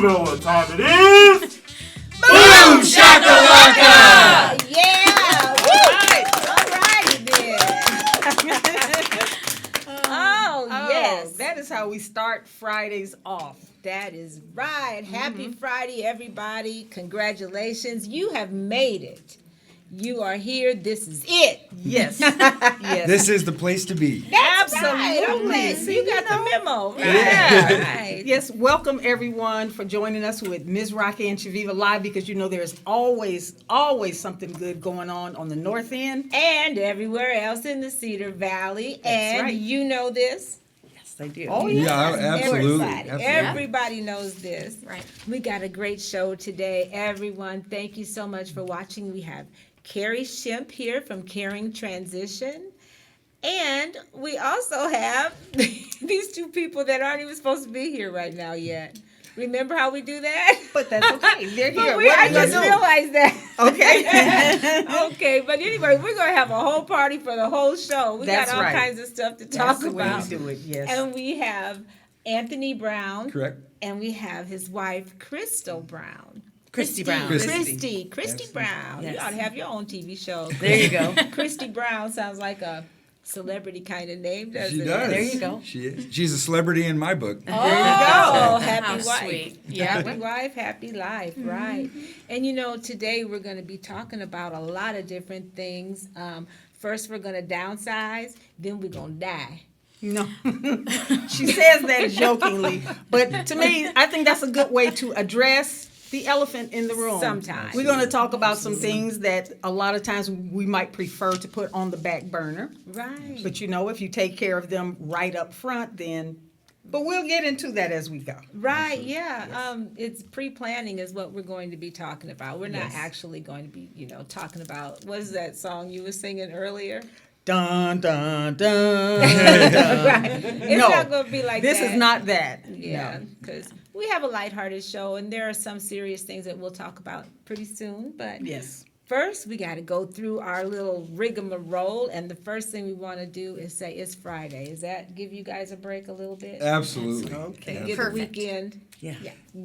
know what time it is. Boom shakalaka! Yeah! All right then. Oh, yes. That is how we start Fridays off. That is right. Happy Friday, everybody. Congratulations. You have made it. You are here. This is it. Yes. Yes. This is the place to be. That's Absolutely. right. Okay. You got the memo. Right. Yeah. Right. Yes, welcome everyone for joining us with Ms. Rocky and Chaveeva Live, because you know there's always something good going on the north end. And everywhere else in the Cedar Valley. That's and right. you know this. Yes, they do. Oh, Yeah, yes. absolutely. Everybody knows this. Right. We got a great show today. Everyone, thank you so much for watching. We have Kerri Shimp here from Caring Transition. And we also have these two people that aren't even supposed to be here right now yet. Remember how we do that? But that's okay. They're here. I just realized that. Okay. Okay, but anyway, we're going to have a whole party for the whole show. We That's got all right. kinds of stuff to talk That's the way about. we do it, yes. And we have Anthony Brown. Correct. And we have his wife, Crystal Brown. Kristy Brown. Kristy Absolutely. Brown. Yes. You ought to have your own TV show. There you go. Kristy Brown sounds like a celebrity kind of name, doesn't She it? does. There you go. She is. She's a celebrity in my book. Oh, How happy wife. sweet. Happy wife, happy life, right. And you know, today we're going to be talking about a lot of different things. First, we're going to downsize, then we're going to die. No. She says that jokingly, but to me, I think that's a good way to address the elephant in the room. Sometimes. We're going to talk about some things that a lot of times we might prefer to put on the back burner. Right. But you know, if you take care of them right up front, then, but we'll get into that as we go. Right, yeah. It's pre-planning is what we're going to be talking about. We're not Yes. actually going to be, talking about, what is that song you were singing earlier? Dun, dun, dun. Right. It's No, not going to be like This that. is not that. Yeah, No. because we have a lighthearted show, and there are some serious things that we'll talk about pretty soon. But Yes. first, we got to go through our little rigmarole, and the first thing we want to do is say it's Friday. Does that give you guys a break a little bit? Absolutely. Okay. Get Perfect. the weekend. Yeah.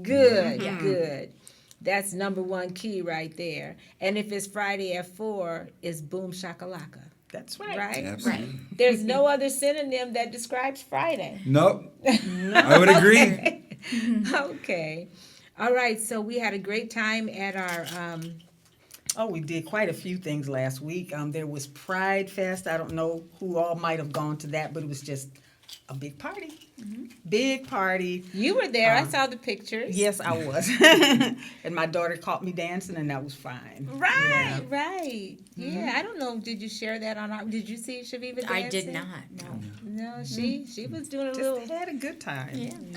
Good, good. That's number one key right there. And if it's Friday at 4, it's boom shakalaka. That's right. Right? Absolutely. There's no other synonym that describes Friday. Nope. I would agree. Okay. All right. So we had a great time at our. Oh, we did quite a few things last week. There was Pride Fest. I don't know who all might have gone to that, but it was just a big party. Big party. You were there. I saw the pictures. Yes, I was. And my daughter caught me dancing, and that was fine. Right. Right. Yeah. I don't know. Did you share that on our? Did you see Shaveeva dancing? I did not. No. She was doing a Just little. had a good time.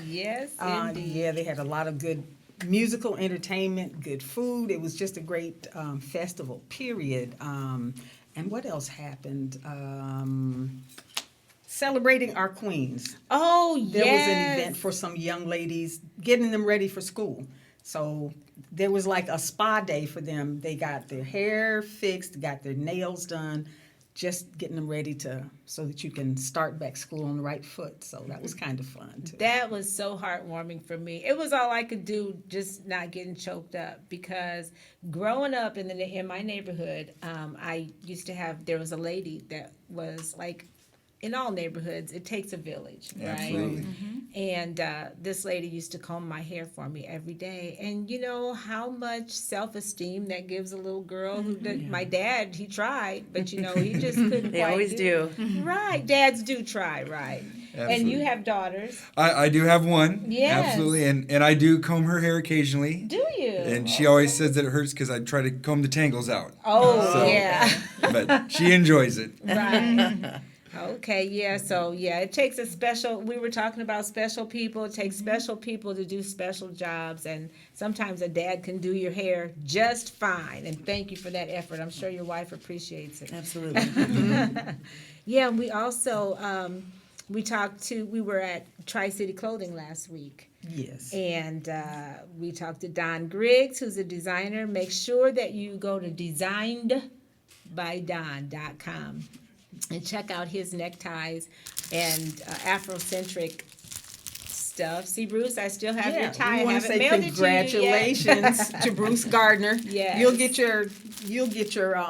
Yes. Indeed. Yeah, they had a lot of good musical entertainment, good food. It was just a great festival, period. And what else happened? Celebrating our queens. Oh, yes. There was an event for some young ladies, getting them ready for school. So there was like a spa day for them. They got their hair fixed, got their nails done, just getting them ready so that you can start back school on the right foot. So that was kind of fun too. That was so heartwarming for me. It was all I could do, just not getting choked up, because growing up in my neighborhood, I used to have, there was a lady that was like, in all neighborhoods, it takes a village, right? Absolutely. And this lady used to comb my hair for me every day. And you know how much self-esteem that gives a little girl who did, my dad, he tried, but he just couldn't They quite always do. Right. Dads do try, right. And Absolutely. you have daughters. I do have one. Yes. Absolutely. And I do comb her hair occasionally. Do you? And she always says that it hurts because I try to comb the tangles out. Oh, So- yeah. But she enjoys it. Right. Okay, yeah, so yeah, it takes we were talking about special people. It takes special people to do special jobs, and sometimes a dad can do your hair just fine. And thank you for that effort. I'm sure your wife appreciates it. Absolutely. Yeah, and we also, we were at Tri-City Clothing last week. Yes. And we talked to Don Griggs, who's a designer. Make sure that you go to designedbydon.com and check out his neckties and Afrocentric stuff. See, Bruce, I still have your tie. we I want to haven't say mailed it to you yet. congratulations to Bruce Gardner. Yes. You'll get your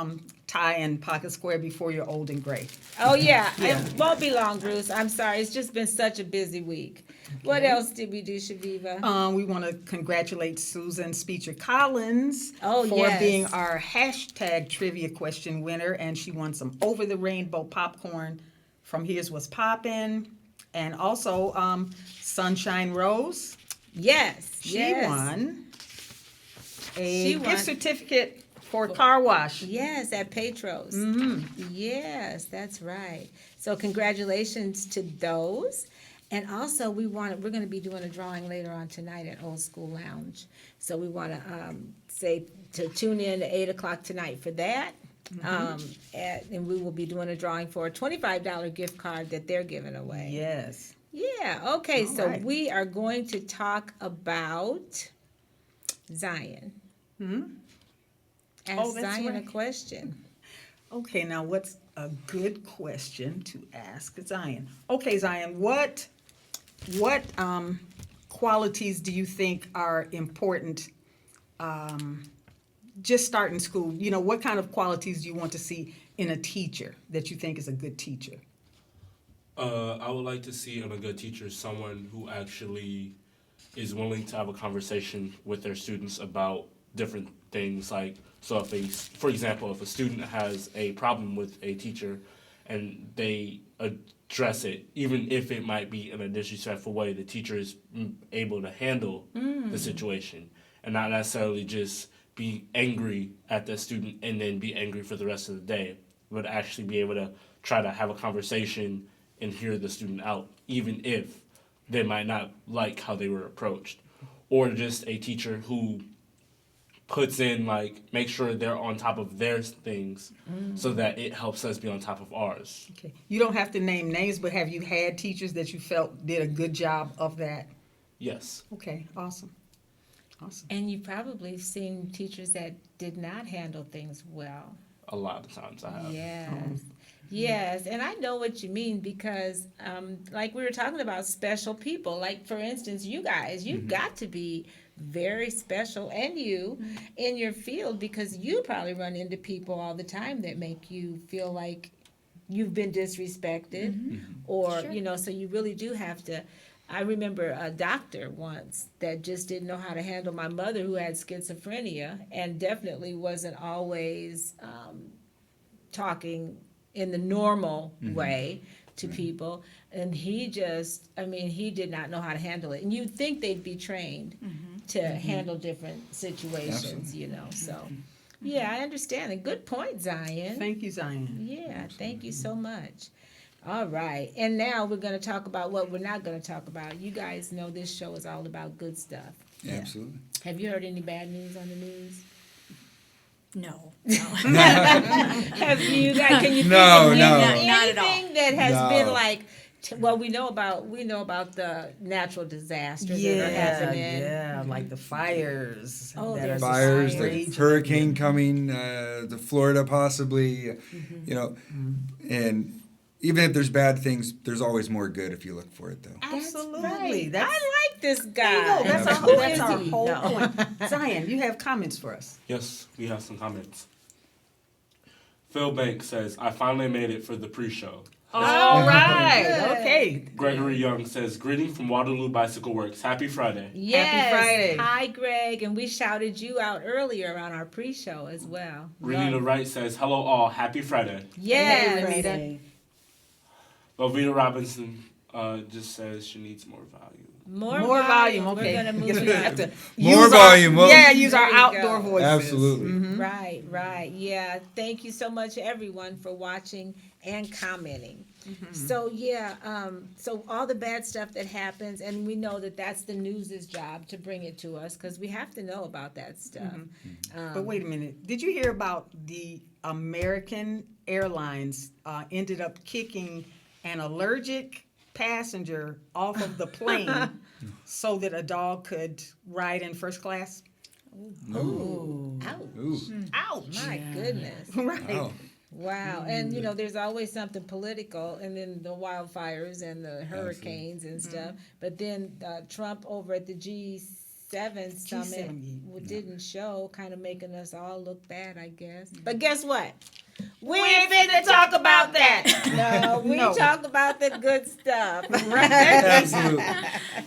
tie and pocket square before you're old and gray. Oh, yeah. Yeah. It won't be long, Bruce. I'm sorry. It's just been such a busy week. What else did we do, Shaviva? We want to congratulate Susan Speecher Collins Oh, for yes. being our hashtag trivia question winner, and she won some Over the Rainbow popcorn from Here's What's Poppin', and also Sunshine Rose. Yes. She won a She won. gift certificate for a car wash. Yes, at Petros. Mm-hmm. Yes, that's right. So congratulations to those. And also we're going to be doing a drawing later on tonight at Old School Lounge. So we want to say to tune in at 8 o'clock tonight for that. And we will be doing a drawing for a $25 gift card that they're giving away. Yes. Yeah, okay, All so right. we are going to talk about Zion. Ask Oh, that's Zion a right. question. Okay, now what's a good question to ask Zion? Okay, Zion, what qualities do you think are important just starting school? You know, what kind of qualities do you want to see in a teacher that you think is a good teacher? I would like to see in a good teacher someone who actually is willing to have a conversation with their students about different things. Like, so for example, if a student has a problem with a teacher and they address it, even if it might be in a disrespectful way, the teacher is able to handle the situation and not necessarily just be angry at the student and then be angry for the rest of the day, but actually be able to try to have a conversation and hear the student out, even if they might not like how they were approached. Or just a teacher who puts in, like, make sure they're on top of their things so that it helps us be on top of ours. Okay, you don't have to name names, but have you had teachers that you felt did a good job of that? Yes. Okay, awesome. And you've probably seen teachers that did not handle things well. A lot of times I have. Yes. Yes, and I know what you mean because, like we were talking about special people. Like, for instance, you guys, you've got to be very special, and you, in your field, because you probably run into people all the time that make you feel like you've been disrespected, or, you know, so you really do have to. I remember a doctor once that just didn't know how to handle my mother who had schizophrenia and definitely wasn't always talking in the normal way to people. And he just, I mean, he did not know how to handle it. And you'd think they'd be trained to handle different situations, you know. So, yeah, I understand. And good point, Zion. Thank you, Zion. Yeah, thank you so much. All right, and now we're going to talk about what we're not going to talk about. You guys know this show is all about good stuff. Yeah, absolutely. Have you heard any bad news on the news? No. Have you guys? Can you think No, of no. anything Not at all. that has No. been like? Well, we know about the natural disasters that are happening. Yeah, like the fires. Oh, that there's are Fires, just the raging. hurricane coming, the Florida possibly, you know, and even if there's bad things, there's always more good if you look for it, though. Absolutely. Right. That's, I like this there guy. you go. That's our, Who that's is our he? whole No. point. Zion, you have comments for us. Yes, we have some comments. Phil Banks says, I finally made it for the pre-show. All right. Good. Okay. Gregory Young says, greeting from Waterloo Bicycle Works. Happy Friday. Yes. Friday. Hi, Greg, and we shouted you out earlier on our pre-show as well. Renita Wright says, hello all. Happy Friday. Yes. Hey, Renita. Lovita Robinson just says she needs more value. More volume. We're Okay. gonna move Guess it we on. have to More use volume, Our, well- yeah, use our There you outdoor go. voices. Absolutely. Right. Yeah. Thank you so much, everyone, for watching and commenting. So so all the bad stuff that happens, and we know that that's the news's job to bring it to us because we have to know about that stuff. But wait a minute. Did you hear about the American Airlines ended up kicking an allergic passenger off of the plane so that a dog could ride in first class? Ouch! Ooh. Ouch. My goodness. Right. Wow. Wow. And, there's always something political, and then the wildfires and the hurricanes and stuff. But then Trump over at the G7 summit didn't show, kind of making us all look bad, I guess. But guess what? We ain't finna talk about that. No, we talk about the good stuff. Absolutely.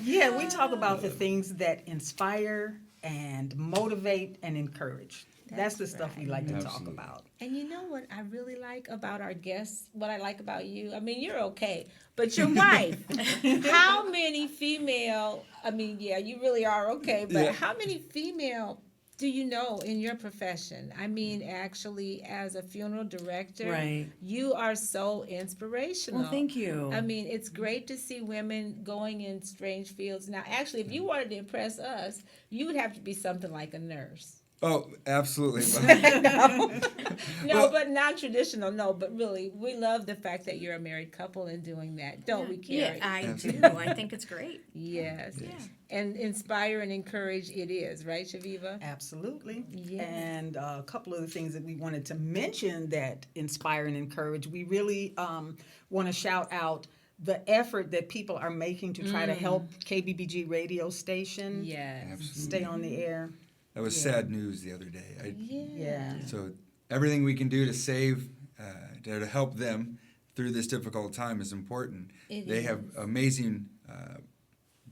Yeah, we talk about the things that inspire and motivate and encourage. That's the stuff we like to talk about. And you know what I really like about our guests? What I like about you? I mean, you're okay, but your wife. How many female? I mean, yeah, you really are okay, but how many female do you know in your profession? I mean, actually, as a funeral director, Right. you are so inspirational. Well, thank you. I mean, it's great to see women going in strange fields. Now, actually, if you wanted to impress us, you would have to be something like a nurse. Oh, absolutely. No, but not traditional. No, but really, we love the fact that you're a married couple and doing that, don't we, Kerri? Yeah, I do. I think it's great. Yes. And inspire and encourage it is, right, Shaveeva? Absolutely. Yes. And a couple of the things that we wanted to mention that inspire and encourage, we really want to shout out the effort that people are making to try to help KBBG radio station Yes. stay on the air. That was sad news the other day. Yeah. So everything we can do to save, to help them through this difficult time is important. They have amazing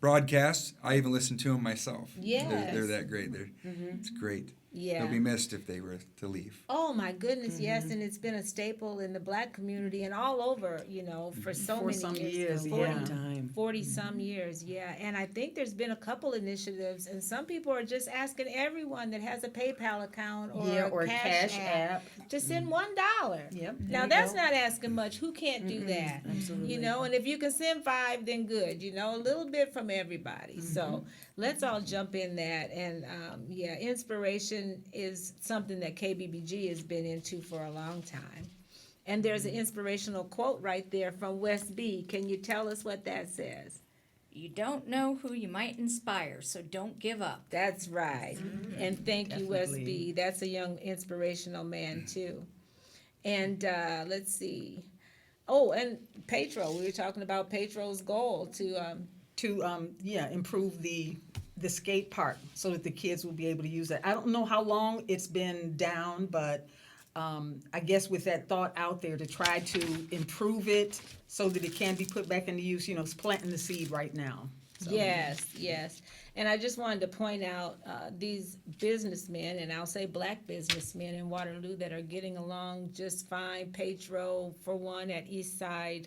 broadcasts. I even listen to them myself. Yes. They're that great. It's great. Yeah. They'll be missed if they were to leave. Oh my goodness, yes, and it's been a staple in the Black community and all over, for For many some years. years, 40, yeah. Time. 40 some years, yeah. And I think there's been a couple initiatives, and some people are just asking everyone that has a PayPal account or a Cash app to send $1. Yep. Now that's not asking much. Who can't do that? Absolutely. And if you can send 5, then good. A little bit from everybody. So let's all jump in that. And inspiration is something that KBBG has been into for a long time. And there's an inspirational quote right there from West B. Can you tell us what that says? You don't know who you might inspire, so don't give up. That's right. And thank you, West Definitely. B. That's a young inspirational man too. And let's see. Oh, and Petro. We were talking about Petro's goal to improve the skate park so that the kids will be able to use it. I don't know how long it's been down, but I guess with that thought out there to try to improve it so that it can be put back into use, it's planting the seed right now. So. Yes. And I just wanted to point out these businessmen, and I'll say Black businessmen in Waterloo that are getting along just fine. Petro, for one, at Eastside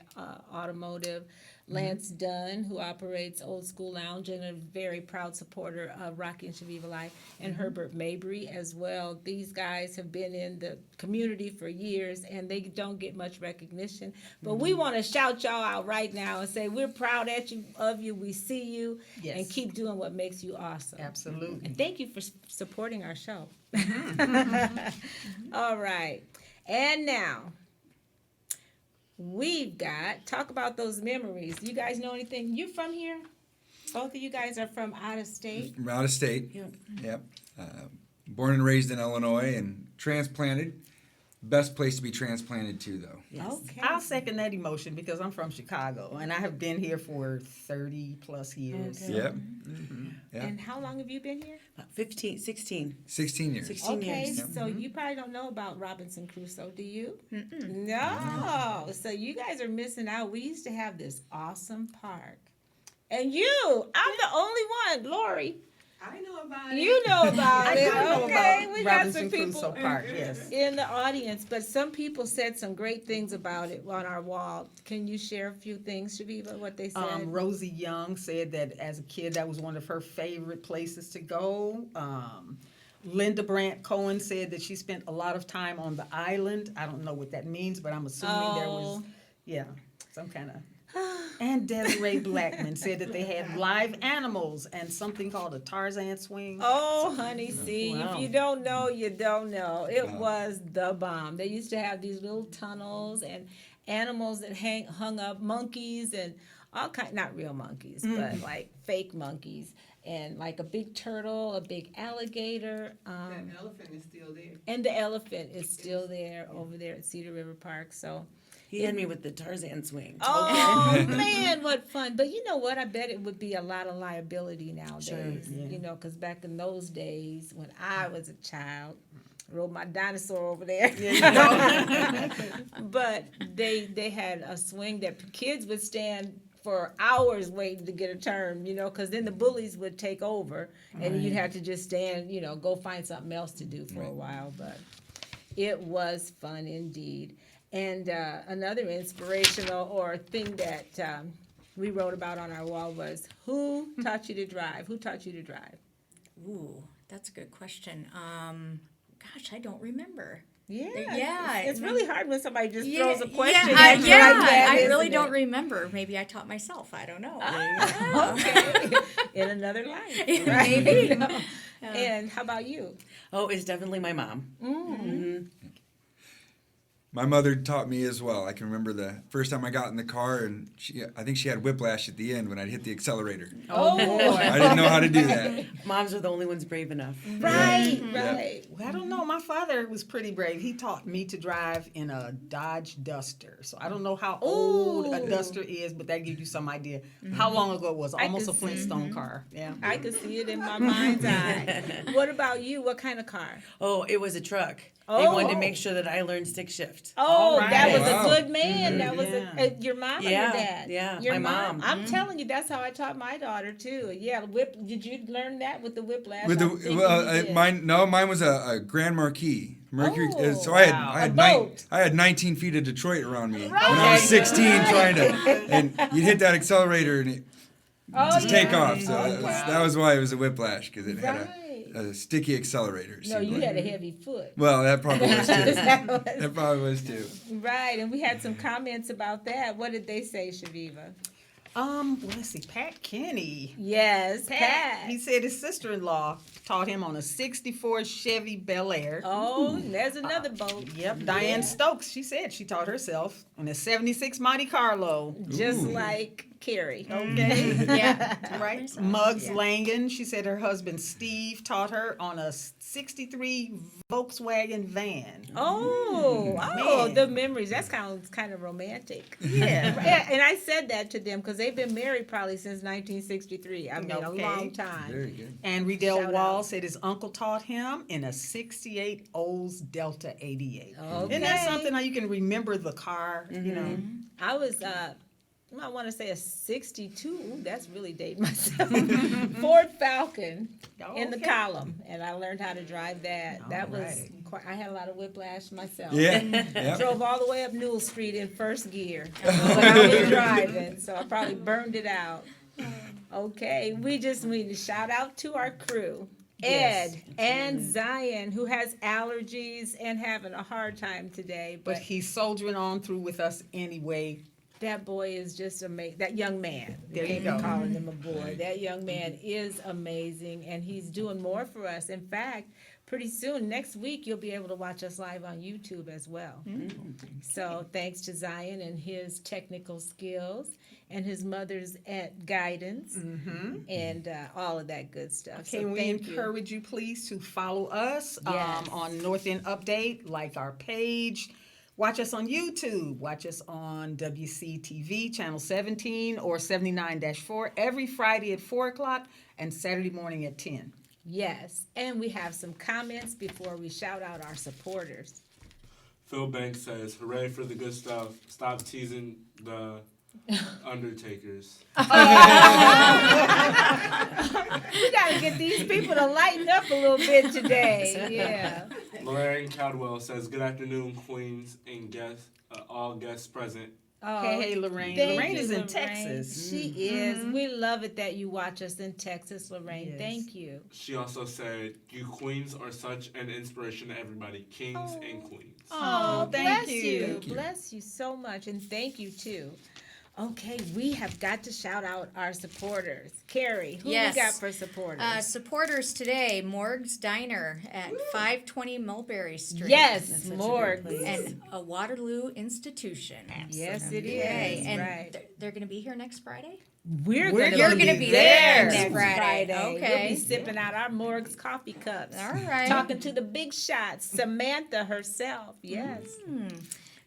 Automotive. Lance Dunn, who operates Old School Lounge and a very proud supporter of Rocky and Shaveeva Live, and Herbert Mabry as well. These guys have been in the community for years, and they don't get much recognition. But we want to shout y'all out right now and say we're proud of you. We see you, and keep doing what makes you awesome. Absolutely. And thank you for supporting our show. All right. And now, we've got, talk about those memories. You guys know anything? You from here? Both of you guys are from out of state? From out of state. Yep. Born and raised in Illinois and transplanted. Best place to be transplanted to, though. Okay. I'll second that emotion because I'm from Chicago and I have been here for 30 plus years. Okay. Yep. Yeah. And how long have you been here? 16. 16 years. 16 Okay, years. so you probably don't know about Robinson Crusoe, do you? No. So you guys are missing out. We used to have this awesome park. And I'm the only one, Lori. I know about it. You know about I it. do know Okay, about we got Robinson some people Crusoe Park, yes. in the audience, but some people said some great things about it on our wall. Can you share a few things, Shaveeva, what they said? Rosie Young said that as a kid, that was one of her favorite places to go. Linda Brandt Cohen said that she spent a lot of time on the island. I don't know what that means, but I'm assuming there was, some kind of. And Desiree Blackman said that they had live animals and something called a Tarzan swing. Oh, honey, see, Wow. if you don't know, you don't know. It was the bomb. They used to have these little tunnels and animals that hung up, monkeys and all kind, not real monkeys, but like fake monkeys. and like a big turtle, a big alligator. That elephant is still there. And the elephant is still there over there at Cedar River Park. So, He had me with the Tarzan swing. oh man, what fun! But you know what? I bet it would be a lot of liability nowadays. Sure, yeah. You know, because back in those days when I was a child, I rode my dinosaur over there. But they had a swing that kids would stand for hours waiting to get a turn, you know, because then the bullies would take over, and you'd have to just stand, you know, go find something else to do for a while. But it was fun indeed. And another inspirational or thing that we wrote about on our wall was, who taught you to drive? Who taught you to drive? Ooh, that's a good question. Gosh, I don't remember. Yeah, Yeah, It's really hard when somebody just Yeah, throws a question yeah, at you yeah, like that. I really isn't don't it? remember. Maybe I taught myself. I don't know. Okay, in another life, right? Maybe. You know? And how about you? Oh, it's definitely my mom. My mother taught me as well. I can remember the first time I got in the car, and I think she had whiplash at the end when I'd hit the accelerator. Oh, I didn't know how to do that. Moms are the only ones brave enough. right, Yeah. right. Well, I don't know. My father was pretty brave. He taught me to drive in a Dodge Duster. So I don't know how old a Ooh. Duster is, but that gives you some idea how long ago it was. I Almost a can see. Flintstone car. Yeah. I could see it in my mind's eye. What about you? What kind of car? Oh, it was a truck. They Oh. wanted to make sure that I learned stick shift. Oh, All right. that was Wow. a good man. That was Yeah. your mom or your Yeah, dad? yeah, Your my mom. I'm telling you, that's how I taught my daughter too. Yeah, did you learn that with the whiplash? With the I'm thinking you did. mine was a Grand Marquis. Mercury. Oh, So I had wow. I had, A nine, boat. I had 19 feet of Detroit around me when I was 16, trying to, and you'd hit that accelerator and it Oh, just take yeah. off. So that was why it was a whiplash, because it had Right. a sticky accelerator. No, seemed you like. had a heavy foot. Well, that probably was too. That was- That probably was too. Right, and we had some comments about that. What did they say, Shaviva? Well, let's see. Pat Kenny. Yes, Pat. He said his sister-in-law taught him on a 64 Chevy Bel Air. Oh, there's another boat. Yep. Diane Stokes, she said she taught herself on a 76 Monte Carlo. Just like Kerri. Okay. Yeah. Right. Muggs Langen, she said her husband Steve taught her on a 63 Volkswagen van. Oh, Man. the memories. That sounds kind of romantic. Yeah. Yeah, and I said that to them because they've been married probably since 1963. I mean, a Okay. long time. Very good. And Riddell Shout Wall out. said his uncle taught him in a 68 Olds Delta 88. Okay. Isn't that something how you can remember the car, you know? I was, I want to say a 62. Ooh, that's really dating myself. Ford Falcon in the Okay. column, and I learned how to drive that. That was Alright. quite, I had a lot of whiplash myself. Yeah. Yeah. Drove all the way up Newell Street in first gear when I was driving, so I probably burned it out. Okay, we just need to shout out to our crew. Ed and Zion, who has allergies and having a hard time today, But but he's soldiering on through with us anyway. that boy is just amazing. That young man. There you Can't go. be calling him a boy. That young man is amazing, and he's doing more for us. In fact, pretty soon, next week, you'll be able to watch us live on YouTube as well. So thanks to Zion and his technical skills and his mother's guidance and all of that good stuff. Can so we thank you. encourage you, please, to follow us Yes. on North End Update, like our page. Watch us on YouTube. Watch us on WCTV, Channel 17 or 79-4 every Friday at 4 o'clock and Saturday morning at 10. Yes, and we have some comments before we shout out our supporters. Phil Banks says, "Hooray for the good stuff! Stop teasing the Undertakers." We gotta get these people to lighten up a little bit today. Yeah. Lorraine Caldwell says, "Good afternoon, Queens and guests, all guests present." Oh, Hey, Lorraine. thank Lorraine you, is in Lorraine. Texas. She is. We love it that you watch us in Texas, Lorraine. Yes. Thank you. She also said, "You queens are such an inspiration to everybody, kings and queens." Oh, thank bless you. Thank you. Bless you so much, and thank you too. Okay, we have got to shout out our supporters. Kerri, who Yes. we got for supporters? Supporters today, Morg's Diner at 520 Mulberry Street. Yes, That's such a Morg. great place. And a Waterloo institution. Yes, it Okay, is. and Right. they're going to be here next Friday? We're You're gonna be there there next Friday. Friday. We'll Okay. be sipping out our Morgue's coffee cups. All right. Talking to the big shots, Samantha herself. Yes.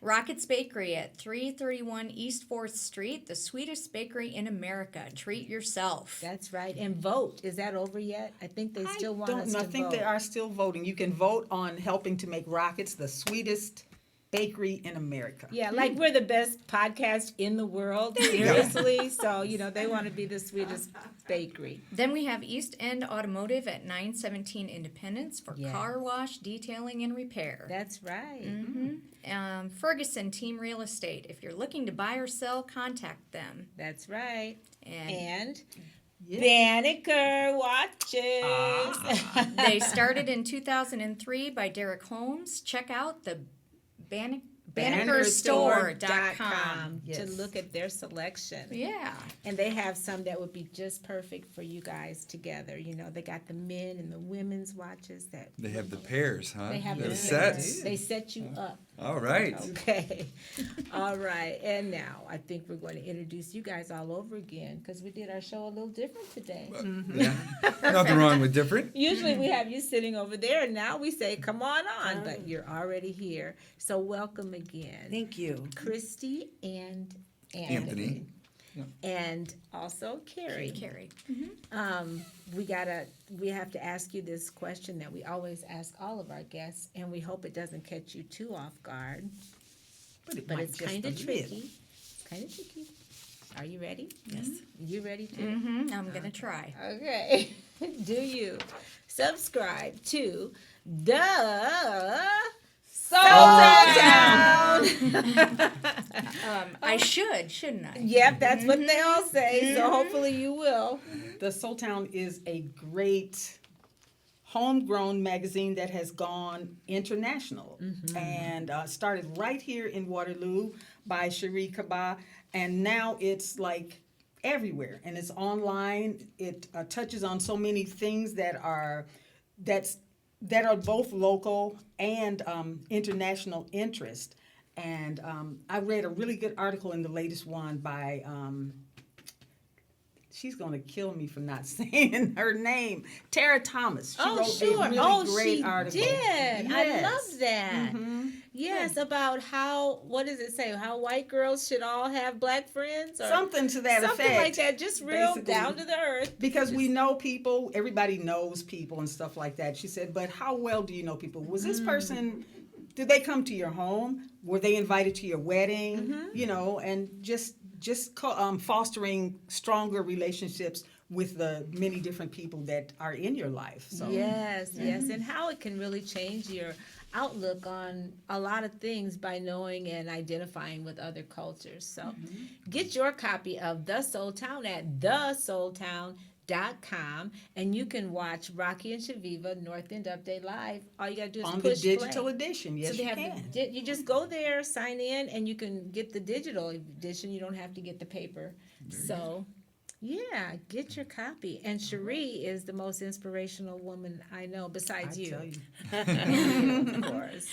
Rockets Bakery at 331 East 4th Street, the sweetest bakery in America. Treat yourself. That's right. And vote. Is that over yet? I think they still want us to I think vote. they are still voting. You can vote on helping to make Rockets the sweetest bakery in America. Yeah, like we're the best podcast in the world, seriously. So, they want to be the sweetest bakery. Then we have East End Automotive at 917 Independence for Yeah. car wash, detailing, and repair. That's right. Ferguson Team Real Estate. If you're looking to buy or sell, contact them. That's right. And Banneker watches. they started in 2003 by Derek Holmes. Check out the BannekerStore.com. to look at their selection. Yeah. And they have some that would be just perfect for you guys together. They got the men and the women's watches that They have the pairs, huh? they have the the sets. They set you up. All right. Okay. All right. And now I think we're going to introduce you guys all over again because we did our show a little different today. Yeah. Nothing wrong with different. Usually we have you sitting over there, and now we say, come on, but you're already here. So welcome again. Thank you. Kristy and Anthony. And also Kerri. Kerri. We have to ask you this question that we always ask all of our guests, and we hope it doesn't catch you too off guard. But it's kind of tricky. It's kind of tricky. Are you ready? Yes. You ready too? I'm going to try. Okay. Do you subscribe to the Soul Town? I shouldn't I? Yep, that's what they all say. So hopefully you will. The Soul Town is a great homegrown magazine that has gone international and started right here in Waterloo by Cherie Kaba, and now it's like everywhere, and it's online. It touches on so many things that are both local and international interest. And I read a really good article in the latest one by, she's going to kill me for not saying her name, Tara Thomas. She wrote a really great article. She did. I Yes. love that. Yes, about what does it say? How white girls should all have black friends? Or Something to that something effect. like that. Just real basically. down to the earth. Because we know people, everybody knows people and stuff like that. She said, but how well do you know people? Was this person, did they come to your home? Were they invited to your wedding? And just fostering stronger relationships with the many different people that are in your life. So Yes, and how it can really change your outlook on a lot of things by knowing and identifying with other cultures. So get your copy of The Soul Town at thesoultown.com, and you can watch Rocky and Chaveeva North End Update Live. All you gotta do is on push the digital play. edition, yes, So they you have can. you just go there, sign in, and you can get the digital edition. You don't have to get the paper. So, yeah, get your copy. And Cherie is the most inspirational woman I know besides you. tell you. Of course.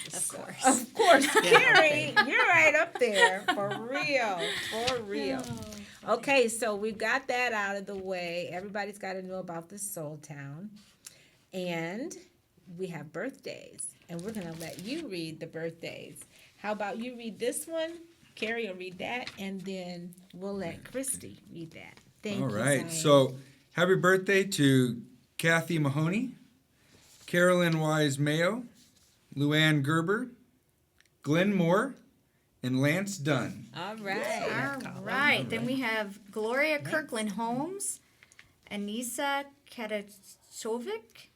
Of course. Kerri, you're right up there. For real. Okay, so we've got that out of the way. Everybody's got to know about the Soul Town. And we have birthdays. And we're going to let you read the birthdays. How about you read this one? Kerri will read that. And then we'll let Kristy read that. Thank you. All right. Zion. So happy birthday to Kathy Mahoney, Carolyn Wise Mayo, Luann Gerber, Glenn Moore, and Lance Dunn. All right. All right. Then we have Gloria Kirkland Holmes, Anissa Katasovic,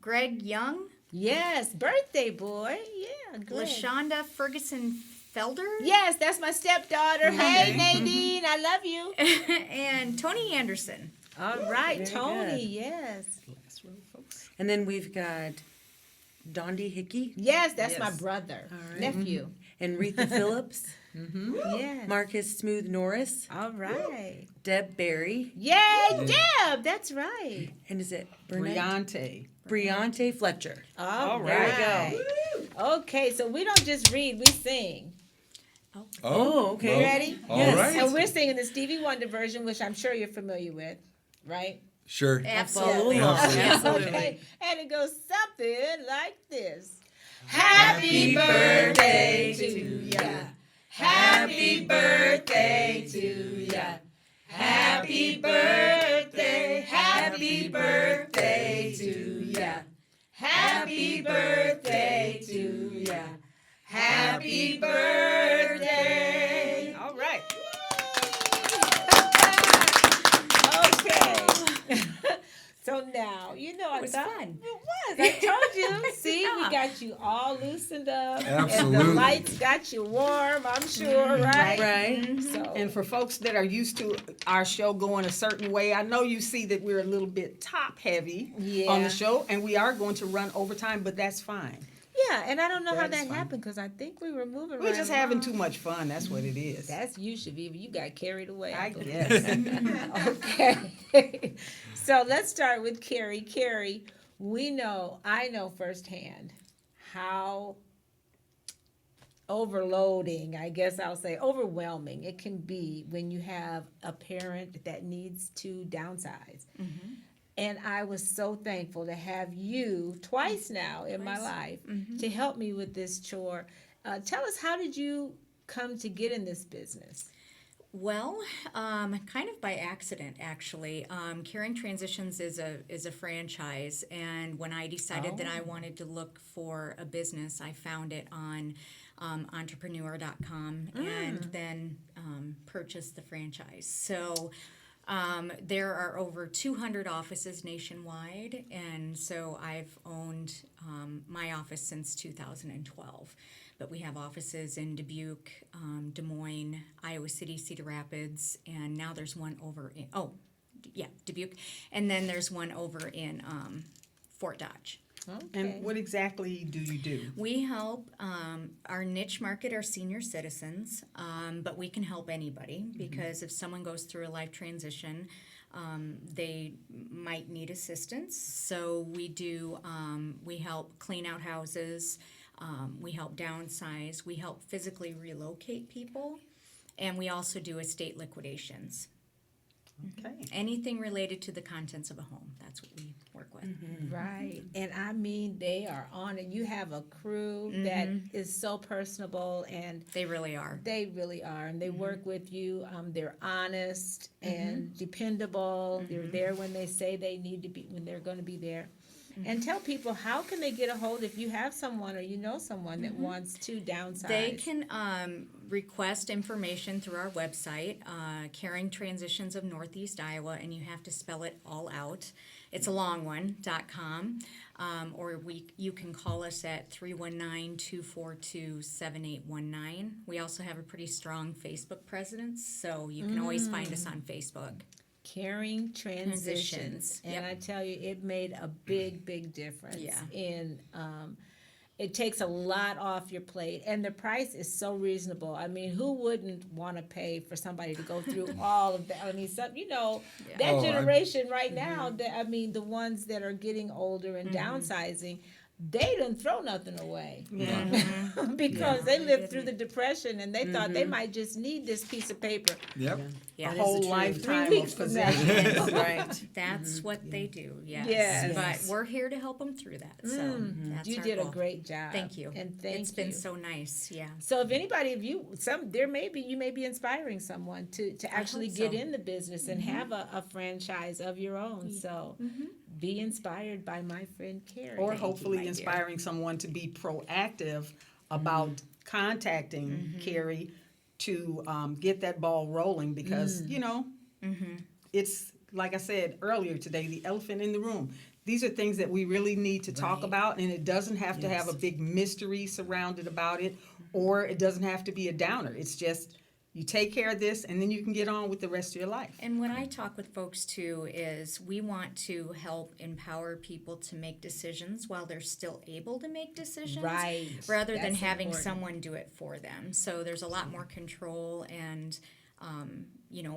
Greg Young, Yes, birthday boy. Yeah, good. Lashonda Ferguson Felder, Yes, that's my stepdaughter. Hey, Nadine, I love you. and Tony Anderson. All right, Very Tony, good. yes. And then we've got Dondi Hickey Yes, that's my Yes. brother, All right. nephew. and Retha Phillips, Yes. Marcus Smooth Norris, All right. Deb Barry, Yay, Deb, that's right. and is it Burnett? Briante. Briante Fletcher. All There we right. go. Okay, so we don't just read, we sing. Oh, okay. well, Ready? All Yes. right. And we're singing the Stevie Wonder version, which I'm sure you're familiar with, right? Sure. Absolutely. Absolutely. Okay. And it goes something like this. Happy birthday to ya. Happy birthday to ya. Happy birthday. Happy birthday to ya. Happy birthday to ya. Happy birthday. All right. Okay. So now, I It was thought fun. it was. I told you. See, we got you all loosened up. And the Absolutely. lights got you warm, I'm sure, right? Right. So, And for folks that are used to our show going a certain way, I know you see that we're a little bit top heavy on Yeah. the show, and we are going to run overtime, but that's fine. yeah, and I don't know how That's that fine. happened because I think we were moving We're right just having along. too much fun. That's what it is. That's you, Shaviva. You got carried away. I believe. guess. Okay. So let's start with Kerri. Kerri, I know firsthand how overloading, I guess I'll say, overwhelming it can be when you have a parent that needs to downsize. And I was so thankful to have you twice now in my life to help me with this chore. Tell us, how did you come to get in this business? Well, kind of by accident, actually. Caring Transitions is a franchise, and when I decided that I wanted to look for a business, I found it on entrepreneur.com and then purchased the franchise. So there are over 200 offices nationwide, and so I've owned my office since 2012. But we have offices in Dubuque, Des Moines, Iowa City, Cedar Rapids, and now there's one over in, Dubuque. And then there's one over in Fort Dodge. And what exactly do you do? We help, our niche market are senior citizens, but we can help anybody because if someone goes through a life transition, they might need assistance. So we do, we help clean out houses, we help downsize, we help physically relocate people, and we also do estate liquidations. Okay. Anything related to the contents of a home, that's what we work with. Right. And I mean, they are on it. You have a crew that is so personable, and They really are. they really are. And they work with you. They're honest and dependable. They're there when they say they need to be, when they're going to be there. And tell people, how can they get a hold if you have someone or you know someone that wants to downsize? They can request information through our website, Caring Transitions of Northeast Iowa, and you have to spell it all out. It's a long one, .com, or you can call us at 319-242-7819. We also have a pretty strong Facebook presence, so you can always find us on Facebook. Caring Transitions. Transitions, And yep. I tell you, it made a big difference Yeah. in it takes a lot off your plate, and the price is so reasonable. I mean, who wouldn't want to pay for somebody to go through all of that? I mean, that Oh, generation right now, the ones that are getting older and downsizing, they didn't throw nothing away because they lived through the Depression and they thought they might just need this piece of paper. Yep. Yeah. A whole lifetime 3 of weeks from now. possessions. Right. That's what they do, yes. Yes. But we're here to help them through that, so that's You our did a goal. great job. Thank you. And thank It's you. been so nice, yeah. So if anybody of you, you may be inspiring someone to actually hope get so. in the business and have a franchise of your own. So be inspired by my friend Kerri. Or Thank you, hopefully my dear. inspiring someone to be proactive about contacting Kerri to get that ball rolling because, it's, like I said earlier today, the elephant in the room. These are things that we really need to talk about, and it doesn't have to have a big mystery surrounded about it, or it doesn't have to be a downer. It's just, you take care of this, and then you can get on with the rest of your life. And what I talk with folks too is we want to help empower people to make decisions while they're still able to make decisions. Right. Rather than That's having important. someone do it for them. So there's a lot more control and,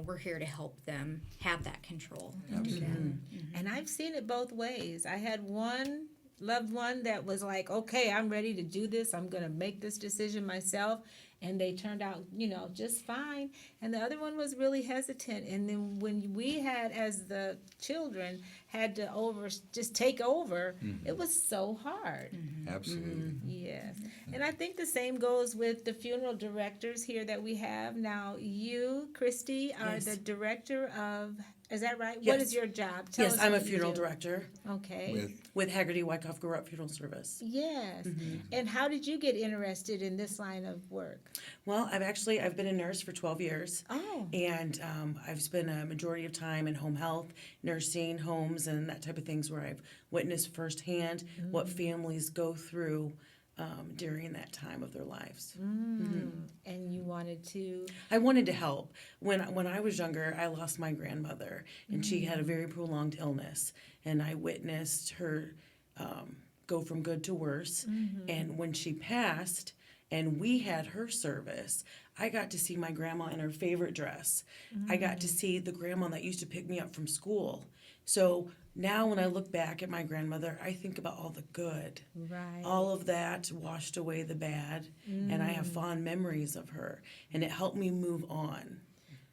we're here to help them have that control. And do that. And I've seen it both ways. I had one loved one that was like, okay, I'm ready to do this. I'm going to make this decision myself. And they turned out, just fine. And the other one was really hesitant. And then when we had, as the children, had to just take over, it was so hard. Absolutely. Yes. And I think the same goes with the funeral directors here that we have. Now, you, Kristy, are Yes. the director of, is that right? What Yes. is your job? Tell Yes, us I'm a what you funeral do. director Okay. with Haggerty Wyckoff Grow Up Funeral Service. Yes. And how did you get interested in this line of work? Well, I've been a nurse for 12 years. Oh. And I've spent a majority of time in home health, nursing homes, and that type of things where I've witnessed firsthand what families go through during that time of their lives. And you wanted to. I wanted to help. When I was younger, I lost my grandmother, and she had a very prolonged illness, and I witnessed her go from good to worse. And when she passed, and we had her service, I got to see my grandma in her favorite dress. I got to see the grandma that used to pick me up from school. So now when I look back at my grandmother, I think about all the good. Right. All of that washed away the bad, and I have fond memories of her, and it helped me move on.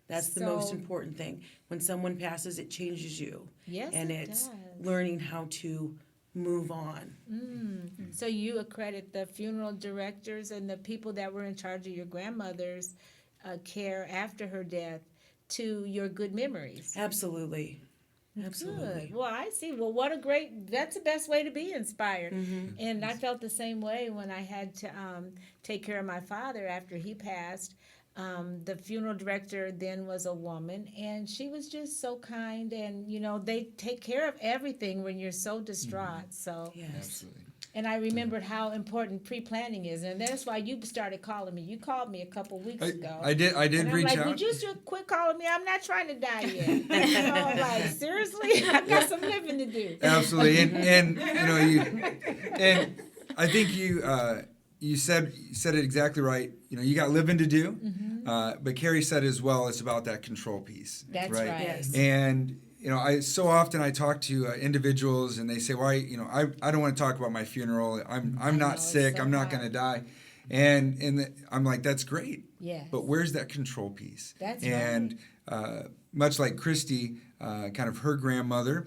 That's the most So- important thing. When someone passes, it changes you. Yes, And it it's does. learning how to move on. So you accredit the funeral directors and the people that were in charge of your grandmother's care after her death to your good memories. Absolutely. Absolutely. Good. Well, I see. Well, that's the best way to be inspired. And I felt the same way when I had to take care of my father after he passed. The funeral director then was a woman, and she was just so kind. And, they take care of everything when you're so distraught. So, Yes. Absolutely. and I remembered how important pre-planning is. And that's why you started calling me. You called me a couple weeks ago. I did And I'm reach like, out. would you just quit calling me? I'm not trying to die yet. I'm like, seriously? I got some living to do. Absolutely, and and I think you said it exactly right. You got living to do, but Kerri said as well, it's about that control piece. That's right. Yes. And I so often I talk to individuals and they say, "Why? I don't want to talk about my funeral. I'm know, not it's sick. so I'm not hard. going to die." And I'm like, "That's great." Yes. But where's that control piece? That's and much like Kristy, kind of her grandmother,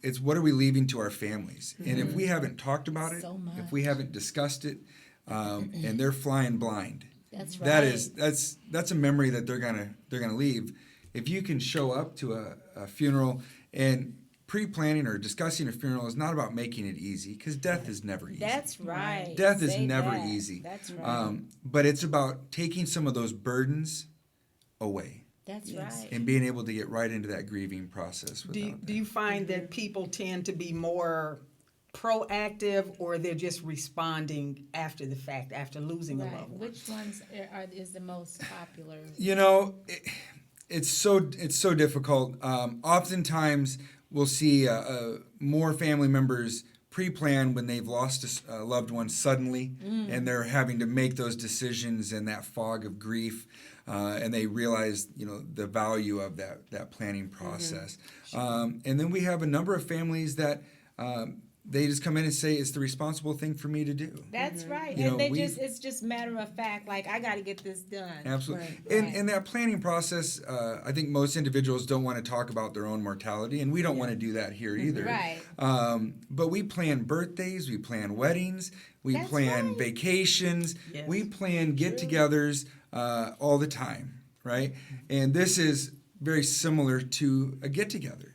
it's what are we leaving to our families? And if we haven't talked about it, So much. if we haven't discussed it, and they're flying blind, That's that's a memory that they're gonna leave. If you can show up to a funeral and pre-planning or discussing a funeral is not about making it easy, because death is never easy. That's right. Death is Say never that. easy. That's right. But it's about taking some of those burdens away That's right. and being able to get right into that grieving process. Do you find that people tend to be more proactive, or they're just responding after the fact, after losing a Right. loved one? Which ones is the most popular? It's so difficult. Oftentimes, we'll see more family members pre-plan when they've lost a loved one suddenly, and they're having to make those decisions in that fog of grief, and they realize the value of that planning process. And then we have a number of families that they just come in and say it's the responsible thing for me to do. That's right. You know, And we've- it's just matter of fact, like, I got to get this done. Absolutely. Right. And that planning process, I think most individuals don't want to talk about their own mortality, and we don't want to do that here either. Right. But we plan birthdays, we plan weddings, we That's plan right. vacations, Yes. we plan get-togethers all the time, right? And this is very similar to a get-together.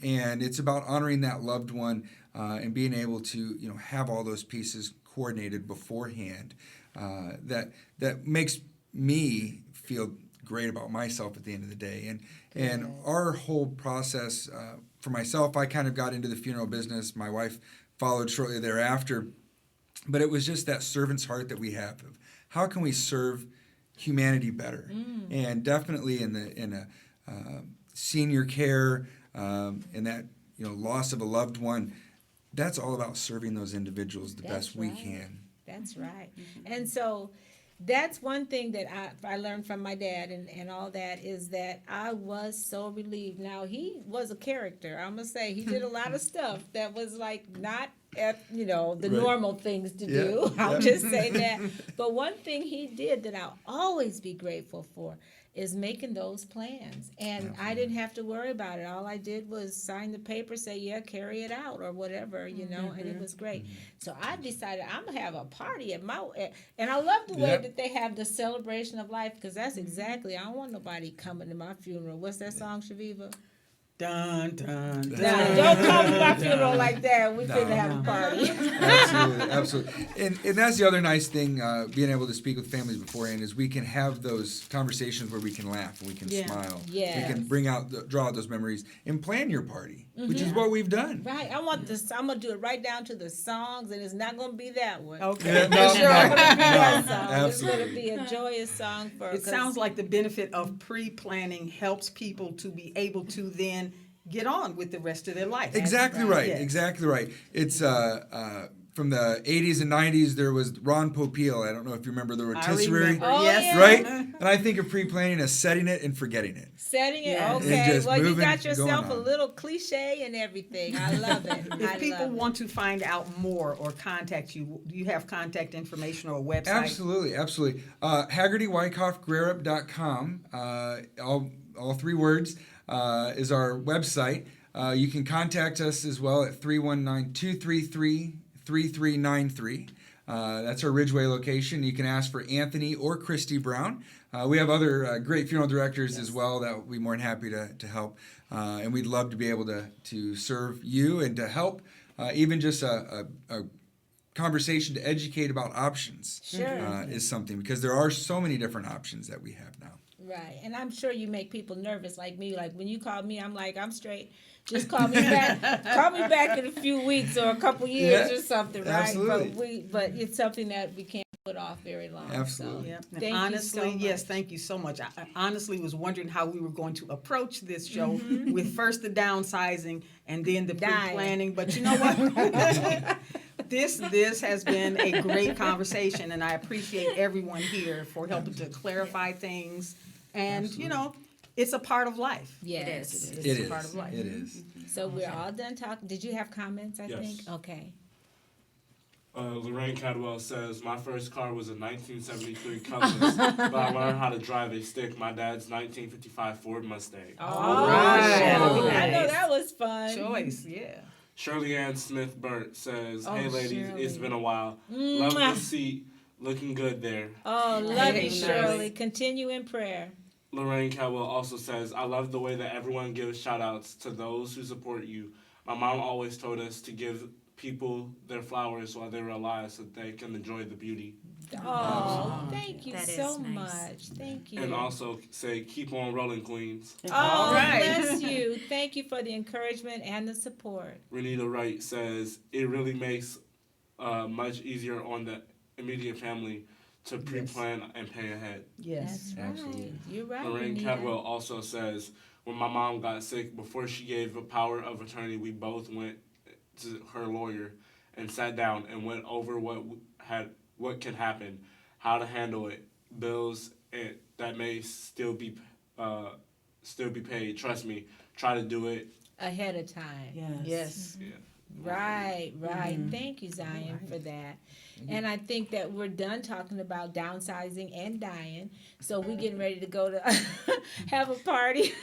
And it's about honoring that loved one and being able to have all those pieces coordinated beforehand. That makes me feel great about myself at the end of the day. And our whole process, for myself, I kind of got into the funeral business. My wife followed shortly thereafter. But it was just that servant's heart that we have of how can we serve humanity better, and definitely in a senior care, and that loss of a loved one. That's all about serving those individuals the That's best we right. can. That's right. And so That's one thing that I learned from my dad and all that, is that I was so relieved. Now, he was a character. I must say, he did a lot of stuff that was like not at, the Right. normal things to do. I'll just say that. But one thing he did that I'll always be grateful for is making those plans. And I didn't have to worry about it. All I did was sign the paper, say, yeah, carry it out or whatever, and it was great. So I decided I'm going to have a party at and I love the way Yep. that they have the celebration of life, because that's exactly, I don't want nobody coming to my funeral. What's that song, Shaviva? Dun, dun, dun. Now, don't come to my funeral like that. We finna have a party. Absolutely, absolutely. And that's the other nice thing, being able to speak with families beforehand, is we can have those conversations where we can laugh and we can Yeah. smile. Yes. We can draw out those memories and plan your party, which is what we've done. Right, I'm gonna do it right down to the songs, and it's not gonna be that one. Okay. Yeah, no, It's not gonna be that no, song. It's absolutely. gonna be a joyous song for. It sounds like the benefit of pre-planning helps people to be able to then get on with the rest of their life. Exactly right. right. Yes. Exactly right. It's from the 80s and 90s. There was Ron Popeil. I don't know if you remember the rotisserie, remember. Oh, Yes. yeah. right? And I think of pre-planning as setting it and forgetting it. setting it. Yeah. Okay, And just well, you moving, got yourself a going on. little cliche and everything. I love it. If people want to find out more or contact you, do you have contact information or a website? Absolutely, absolutely. HaggertyWyckoffGrowup.com, all three words, is our website. You can contact us as well at 319-233-3393. That's our Ridgeway location. You can ask for Anthony or Kristy Brown. We have other great funeral directors as well that will be more than happy to help. And we'd love to be able to serve you and to help, even just a conversation to educate about options. Sure. Is something, because there are so many different options that we have now. Right, and I'm sure you make people nervous like me. Like when you call me, I'm like, I'm straight. Just call me back. Call me back in a few weeks or a couple years Yeah, or something, right? absolutely. But it's something that we can't put off very long. Absolutely. Yep. And Thank honestly, you so yes, much. thank you so much. I honestly was wondering how we were going to approach this show with first the downsizing and then the Dying. pre-planning. But you know what? This has been a great conversation, and I appreciate everyone here for helping to clarify things. And it's a part of life. Yes, is. It's It a is. part of life. It is. So we're all done talking. Did you have comments? I Yes. think. Okay. Lorraine Cadwell says, my first car was a 1973 Cutlass, but I learned how to drive a stick. My dad's 1955 Ford Mustang. All right. I know Nice. that was fun. Choice, yeah. Shirley Ann Smith Burt says, hey Oh, ladies, Shirley. it's been a while. Love the seat. Looking good there. Oh, love you, Hey, Shirley. nice. Continue in prayer. Lorraine Cadwell also says, I love the way that everyone gives shout outs to those who support you. My mom always told us to give people their flowers while they were alive so they can enjoy the beauty. Oh, thank you That is so nice. much. Thank you. And also say, keep on rolling, Queens. Oh, All right. bless you. Thank you for the encouragement and the support. Renita Wright says, it really makes much easier on the immediate family to pre-plan and pay ahead. Yes. That's right. absolutely. You're right. Lorraine Renita. Cadwell also says, when my mom got sick, before she gave a power of attorney, we both went to her lawyer and sat down and went over what could happen, how to handle it, bills that may still be paid. Trust me, try to do it. Ahead of time. Yes. Yeah. Right. Thank you, Zion, for that. And I think that we're done talking about downsizing and dying. So we're getting ready to go to have a party.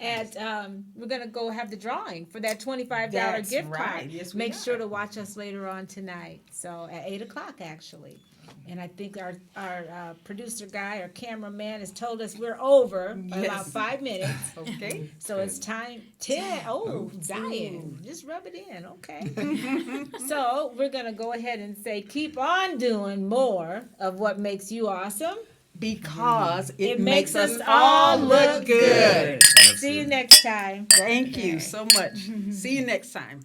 And we're going to go have the drawing for that $25 That's gift right. card. Yes, we Make are. sure to watch us later on tonight. So at 8 o'clock, actually. And I think our producer guy, our cameraman, has told us we're over by about Yes. 5 minutes. Okay. So it's time 10. Oh, Zion. Just rub it in. Okay. So we're going to go ahead and say, keep on doing more of what makes you awesome. Because It makes us all look good. See you next time. Thank you so much. See you next time.